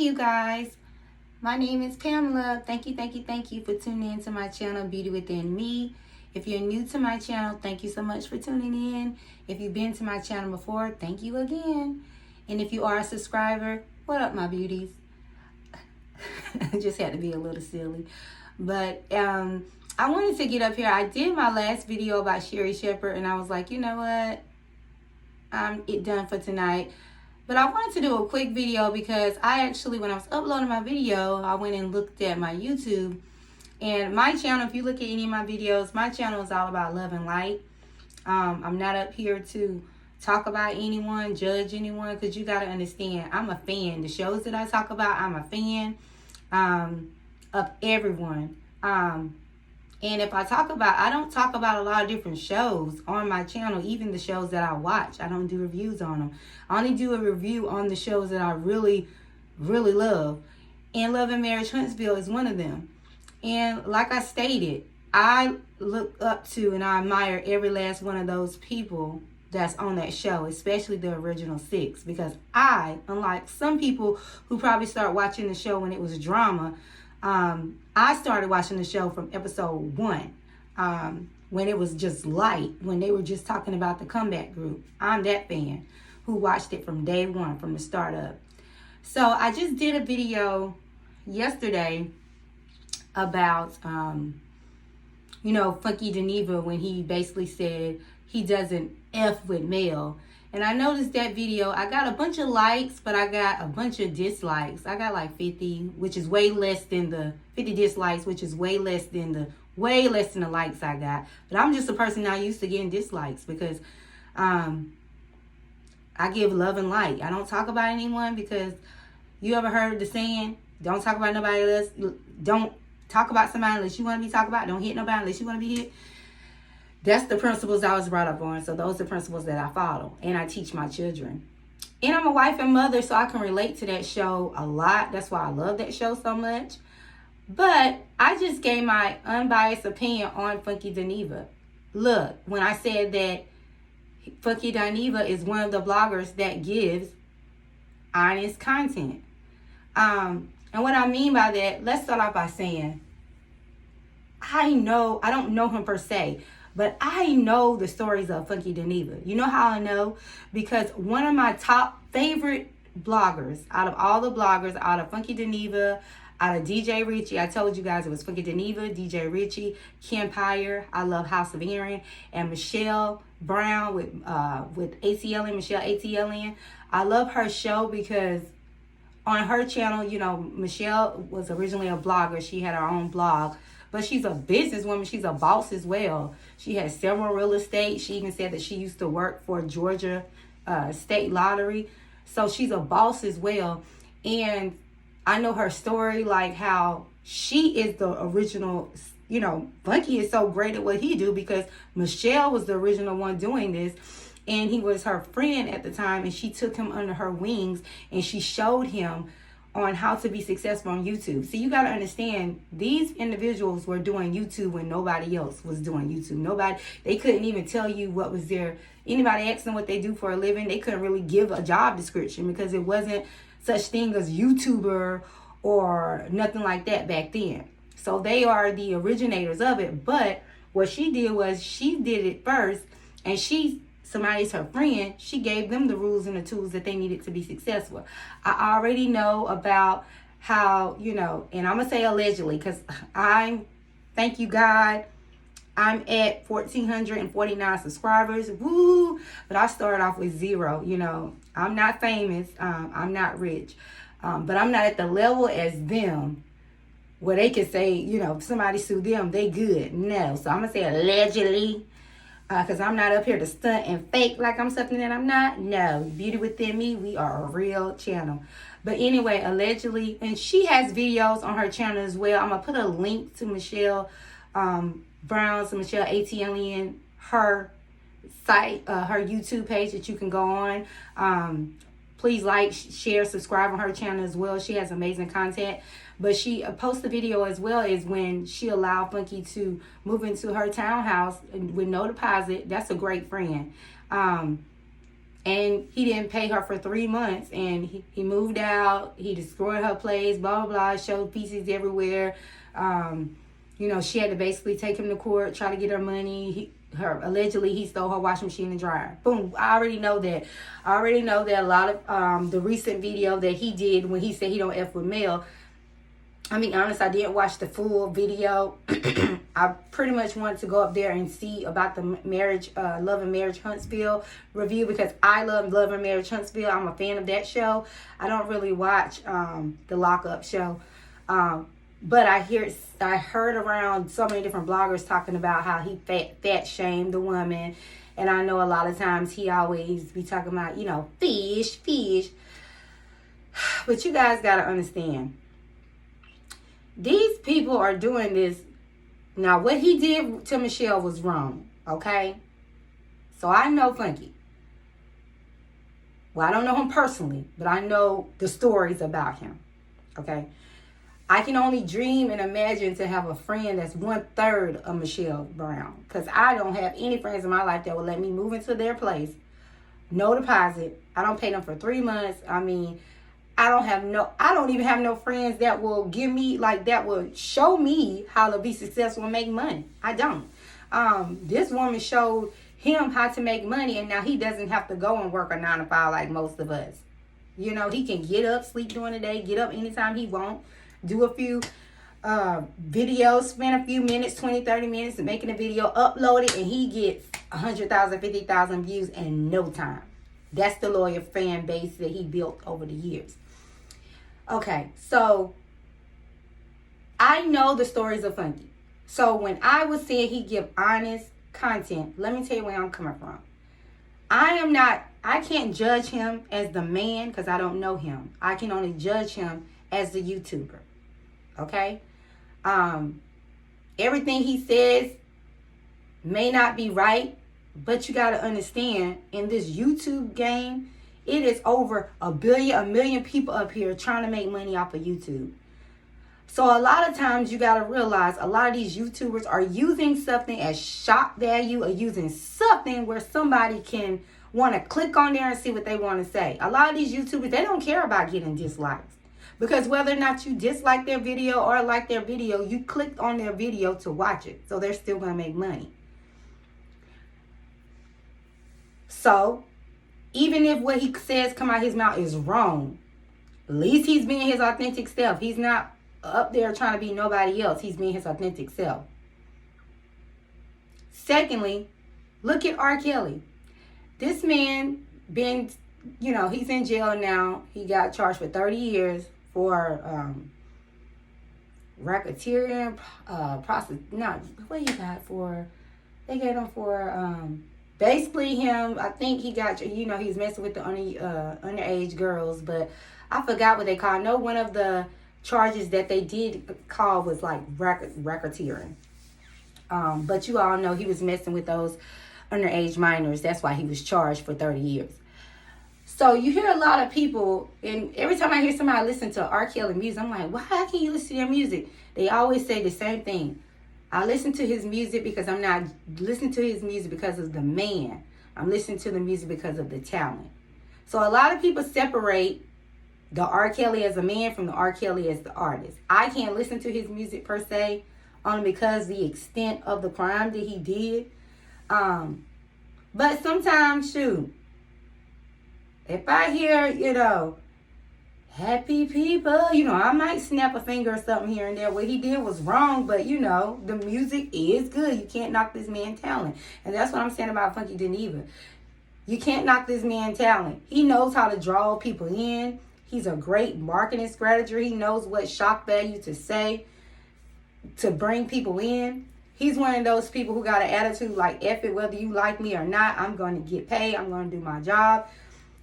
you guys. My name is Pamela. Thank you for tuning in to my channel, Beauty Within Me. If you're new to my channel, thank you so much for tuning in. If you've been to my channel before, thank you again. And if you are a subscriber, what up, my beauties? I just had to be a little silly. But I wanted to get up here. I did my last video about Sherri Shepherd, and I was like, you know what? I'm done for tonight. But I wanted to do a quick video because I actually, when I was uploading my video, I went and looked at my YouTube. And my channel, if you look at any of my videos, my channel is all about love and light. I'm not up here to talk about anyone, judge anyone, because you got to understand, I'm a fan. The shows that I talk about, I'm a fan of everyone. And if I don't talk about a lot of different shows on my channel, even the shows that I watch. I don't do reviews on them. I only do a review on the shows that I really, really love. And Love and Marriage Huntsville is one of them. And like I stated, I look up to and I admire every last one of those people that's on that show, especially the original 6. Because I, unlike some people who probably start watching the show when it was drama, I started watching the show from episode 1, when it was just light, when they were just talking about the comeback group. I'm that fan who watched it from day 1, from the start up. So I just did a video yesterday about, Funky Dineva, when he basically said he doesn't F with Mel. And I noticed that video, I got a bunch of likes, but I got a bunch of dislikes. I got like 50, which is way less than the 50 dislikes, which is way less than the likes I got. But I'm just a person not used to getting dislikes because I give love and light. I don't talk about anyone because you ever heard the saying, don't talk about nobody else. Don't talk about somebody unless you want to be talked about. Don't hit nobody unless you want to be hit. That's the principles I was brought up on. So those are the principles that I follow. And I teach my children. And I'm a wife and mother, so I can relate to that show a lot. That's why I love that show so much. But I just gave my unbiased opinion on Funky Dineva. Look, when I said that Funky Dineva is one of the bloggers that gives honest content. And what I mean by that, let's start off by saying, I don't know him per se, but I know the stories of Funky Dineva. You know how I know? Because one of my top favorite bloggers, out of all the bloggers, out of Funky Dineva, out of DJ Richie, I told you guys it was Funky Dineva, DJ Richie, Kempire, I love House of Aaron, and Michelle Brown with ATLN, Michelle ATLN. I love her show because on her channel, Michelle was originally a blogger. She had her own blog. But she's a businesswoman. She's a boss as well. She has several real estate. She even said that she used to work for Georgia State Lottery. So she's a boss as well. And I know her story, like how she is the original, Funky is so great at what he do because Michelle was the original one doing this. And he was her friend at the time. And she took him under her wings and she showed him on how to be successful on YouTube. See, you got to understand, these individuals were doing YouTube when nobody else was doing YouTube. They couldn't even tell you what was anybody asked them what they do for a living, they couldn't really give a job description because it wasn't such thing as YouTuber or nothing like that back then. So they are the originators of it. But what she did was she did it first, and somebody's her friend, she gave them the rules and the tools that they needed to be successful. I already know about how, and I'm going to say allegedly because thank you God, I'm at 1,449 subscribers. Woo! But I started off with 0. I'm not famous. I'm not rich. But I'm not at the level as them where they can say, if somebody sue them, they good. No. So I'm going to say allegedly. Because I'm not up here to stunt and fake like I'm something that I'm not. No, Beauty Within Me, we are a real channel. But anyway, allegedly, and she has videos on her channel as well. I'm going to put a link to Michelle Brown's, Michelle ATLN, her site, her YouTube page that you can go on. Please like, share, subscribe on her channel as well. She has amazing content. But she posted a video as well as when she allowed Funky to move into her townhouse with no deposit. That's a great friend. And he didn't pay her for 3 months, and he moved out. He destroyed her place, blah, blah, blah, showed pieces everywhere. She had to basically take him to court, try to get her money. Allegedly, he stole her washing machine and dryer. Boom, I already know that. I already know that a lot of the recent video that he did when he said he don't F with male, I mean, honest, I didn't watch the full video. I pretty much wanted to go up there and see about the marriage, Love and Marriage Huntsville review, because I love Love and Marriage Huntsville. I'm a fan of that show. I don't really watch the Lockup show. But I heard around so many different bloggers talking about how he fat shamed the woman. And I know a lot of times he always be talking about, fish. But you guys got to understand, these people are doing this. Now, what he did to Michelle was wrong, okay? So I know Funky. Well, I don't know him personally, but I know the stories about him, okay? I can only dream and imagine to have a friend that's 1/3 of Michelle Brown, because I don't have any friends in my life that will let me move into their place. No deposit. I don't pay them for 3 months. I mean, I don't even have no friends that will give me, that will show me how to be successful and make money. I don't. This woman showed him how to make money, and now he doesn't have to go and work a 9 to 5 like most of us. He can get up, sleep during the day, get up anytime he wants, do a few videos, spend a few minutes, 20, 30 minutes making a video, upload it, and he gets 100,000, 50,000 views in no time. That's the loyal fan base that he built over the years. Okay, so I know the stories of Funky. So when I was saying he give honest content, let me tell you where I'm coming from. I can't judge him as the man because I don't know him. I can only judge him as the YouTuber. Okay? Everything he says may not be right, but you got to understand, in this YouTube game, it is over a million people up here trying to make money off of YouTube. So a lot of times you got to realize a lot of these YouTubers are using something as shock value, or using something where somebody can want to click on there and see what they want to say. A lot of these YouTubers, they don't care about getting dislikes, because whether or not you dislike their video or like their video, you clicked on their video to watch it. So they're still going to make money. So even if what he says come out his mouth is wrong, at least he's being his authentic self. He's not up there trying to be nobody else. He's being his authentic self. Secondly, look at R. Kelly. This man he's in jail now. He got charged for 30 years for racketeering, what he got for? They gave him for basically him. I think he got, he's messing with the underage girls, but I forgot what they call. I know one of the charges that they did call was like racketeering. But you all know he was messing with those underage minors. That's why he was charged for 30 years. So you hear a lot of people, and every time I hear somebody listen to R. Kelly music, I'm like, why can you listen to their music? They always say the same thing. I listen to his music because I'm not listening to his music because of the man. I'm listening to the music because of the talent. So a lot of people separate the R. Kelly as a man from the R. Kelly as the artist. I can't listen to his music per se, only because the extent of the crime that he did. But sometimes, shoot, if I hear, happy people, I might snap a finger or something here and there. What he did was wrong, but, the music is good. You can't knock this man's talent. And that's what I'm saying about Funky Dineva. You can't knock this man's talent. He knows how to draw people in. He's a great marketing strategist. He knows what shock value to say to bring people in. He's one of those people who got an attitude like, F it, whether you like me or not, I'm going to get paid. I'm going to do my job.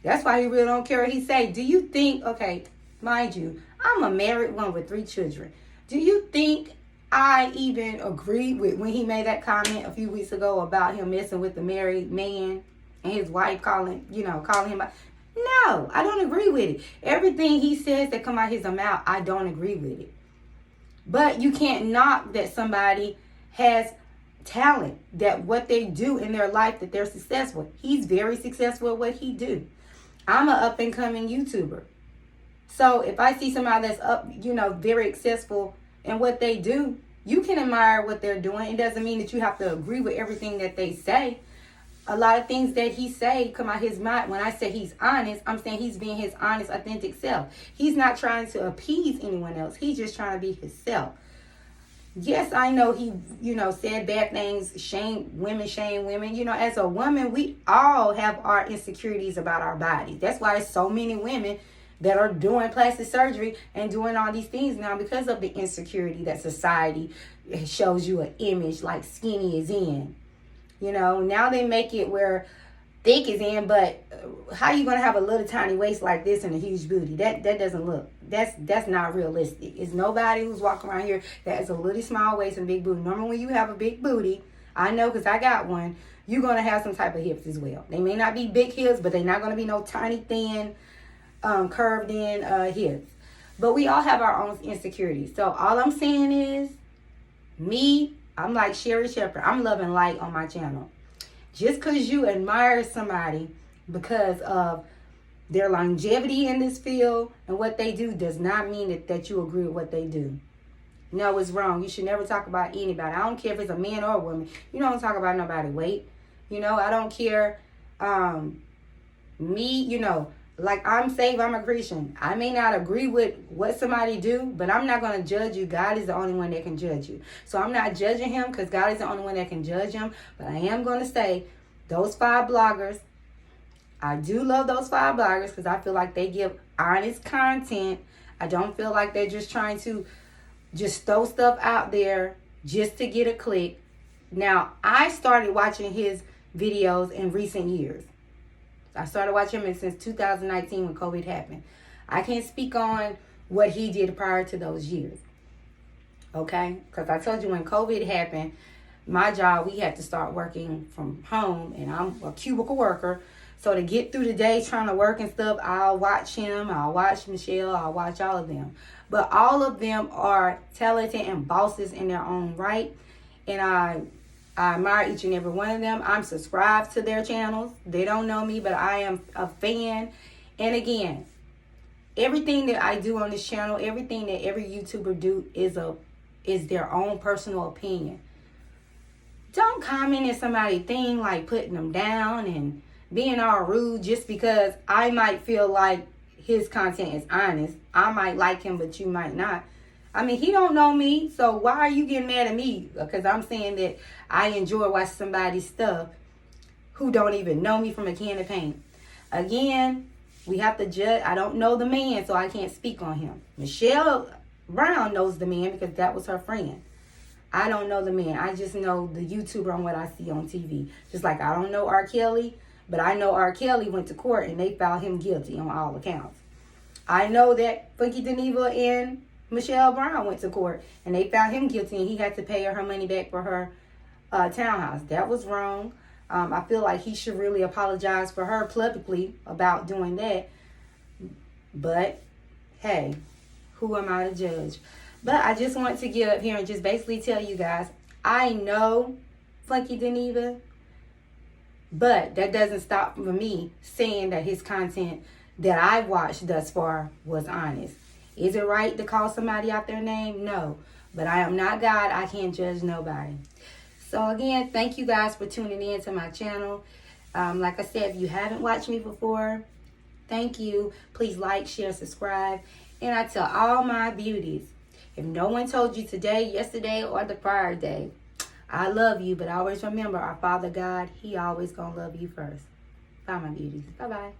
That's why he really don't care what he say. Do you think, okay, mind you, I'm a married woman with 3 children. Do you think I even agreed with when he made that comment a few weeks ago about him messing with the married man and his wife calling him out? No, I don't agree with it. Everything he says that come out his mouth, I don't agree with it. But you can't knock that somebody has talent, that what they do in their life, that they're successful. He's very successful at what he do. I'm an up and coming YouTuber. So if I see somebody that's up, very successful in what they do, you can admire what they're doing. It doesn't mean that you have to agree with everything that they say. A lot of things that he say come out his mouth. When I say he's honest, I'm saying he's being his honest, authentic self. He's not trying to appease anyone else. He's just trying to be himself. Yes, I know he, said bad things, shame women. As a woman, we all have our insecurities about our bodies. That's why there's so many women that are doing plastic surgery and doing all these things now, because of the insecurity that society shows you an image like skinny is in. Now they make it where thick is in, but how you gonna have a little tiny waist like this and a huge booty? That doesn't look. That's not realistic. It's nobody who's walking around here that has a little small waist and big booty. Normally when you have a big booty, I know because I got one, you're gonna have some type of hips as well. They may not be big hips, but they're not gonna be no tiny thin, curved in hips. But we all have our own insecurities. So all I'm saying is, I'm like Sherry Shepherd. I'm loving light on my channel. Just because you admire somebody because of their longevity in this field and what they do does not mean that you agree with what they do. No, it's wrong. You should never talk about anybody. I don't care if it's a man or a woman. You don't talk about nobody's weight. I don't care. Like I'm saved, I'm a Christian. I may not agree with what somebody do, but I'm not going to judge you. God is the only one that can judge you. So I'm not judging him because God is the only one that can judge him. But I am going to say those 5 bloggers, I do love those 5 bloggers because I feel like they give honest content. I don't feel like they're just trying to just throw stuff out there just to get a click. Now, I started watching his videos in recent years. I started watching him since 2019 when COVID happened. I can't speak on what he did prior to those years. Okay? Because I told you when COVID happened, my job, we had to start working from home, and I'm a cubicle worker. So to get through the day trying to work and stuff, I'll watch him, I'll watch Michelle, I'll watch all of them. But all of them are talented and bosses in their own right. And I admire each and every one of them. I'm subscribed to their channels. They don't know me, but I am a fan. And again, everything that I do on this channel, everything that every YouTuber do is their own personal opinion. Don't comment in somebody's thing like putting them down and being all rude just because I might feel like his content is honest. I might like him, but you might not. I mean, he don't know me, so why are you getting mad at me? Because I'm saying that I enjoy watching somebody's stuff who don't even know me from a can of paint. Again, we have to judge. I don't know the man, so I can't speak on him. Michelle Brown knows the man because that was her friend. I don't know the man. I just know the YouTuber on what I see on TV. Just like I don't know R. Kelly, but I know R. Kelly went to court and they found him guilty on all accounts. I know that Funky Dineva and Michelle Brown went to court and they found him guilty and he had to pay her money back for her townhouse. That was wrong. I feel like he should really apologize for her publicly about doing that. But hey, who am I to judge? But I just want to get up here and just basically tell you guys, I know Funky Dineva, but that doesn't stop for me saying that his content that I watched thus far was honest. Is it right to call somebody out their name? No. But I am not God. I can't judge nobody. So again, thank you guys for tuning in to my channel. Like I said, if you haven't watched me before, thank you. Please like, share, subscribe. And I tell all my beauties, if no one told you today, yesterday, or the prior day, I love you, but always remember our Father God, He always gonna love you first. Bye, my beauties. Bye-bye.